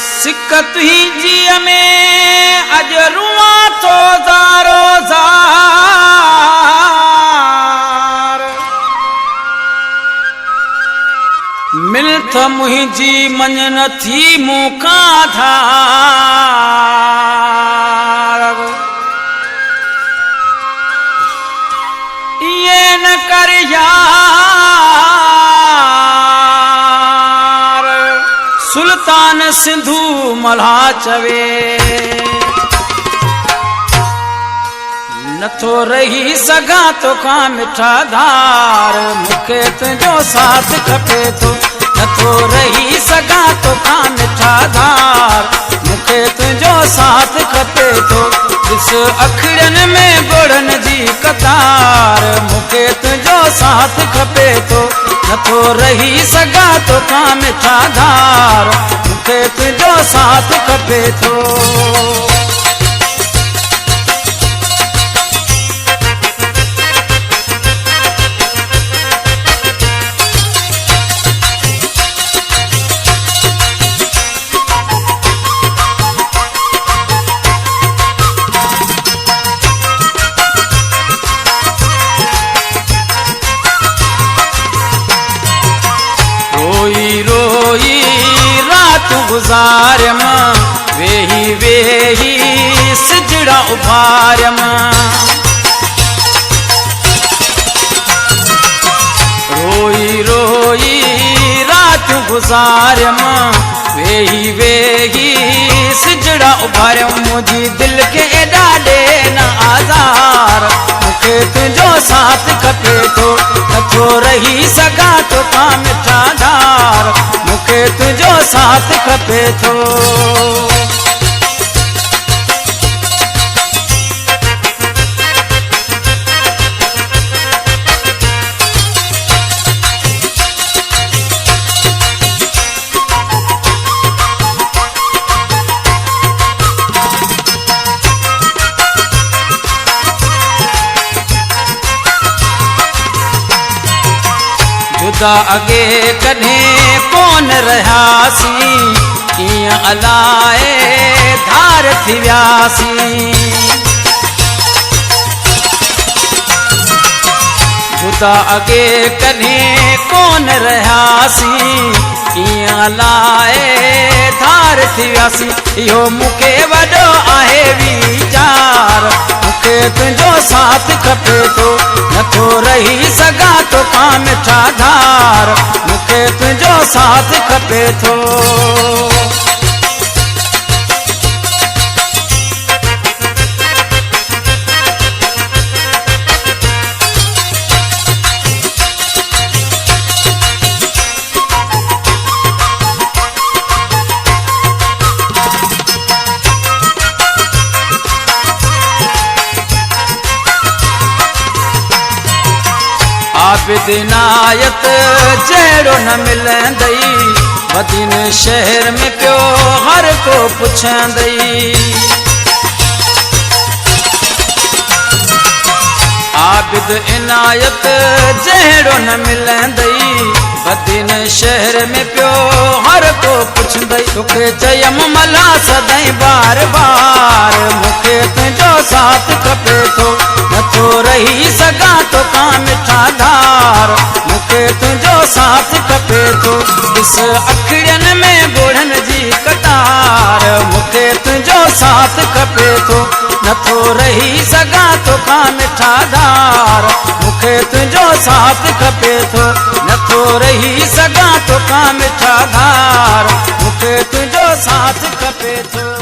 सिकत ही जी में अज रुआ तो ज़ारो ज़ार मिलत मुझी मन न थी मूका धार ये न कर यार सुल्तान सिंधु मल्हा चवे नथो रही सगा तो का मिठा धार मुखे तुझो साथ खपे तो नथो रही सगा तो का मिठा धार मुखे तुझो साथ खपे तो इस अखड़न में गुड़न जी कतार मुखे तुझो साथ खपे तो नथो रही सगा तो का मिठा धार मुखे तुझो साथ खपे तो रोई रोई रात गुजारम वेही वेही सिजड़ा उभारम रोई रोई रात गुजारम वेही वेही सिजड़ा उभारम मुझी दिल के डाले न आज़ार मुखे तुझो साथ खपे तो नथो रही सगा तो का मिठा धार मुखे तुझो साथ खपे तो जुदा अगे कने कौन रहासी किया अलाए धार थी व्यासी जुदा अगे कने कौन रहासी किया अलाए धार थी व्यासी यो मुखे वडो आहे वीचार मुखे तुझो साथ खपे तो नथो रही सगा तो का मिठा धार मुखे तुझो साथ खपे तो आबिद नायत जहिड़ो न मिलंदई वदीन शहर में पियो हर को पुछंदई आबिद इनायत जहिड़ो न मिलंदई वदीन शहर में पियो हर को पुछंदई तोखे चयम मला सदाई बार बार मुखे तुझो साथ खपे तो नथो रही सगा तो का मिठा धार मुखे तुझो साथ खपे तो इस अखड़न में गुड़न जी कतार मुखे तुझो साथ खपे तो नथो रही सगा तो का मिठा धार मुखे तुझो साथ खपे तो नथो रही सगा तो का मिठा धार मुखे तुझो साथ खपे तो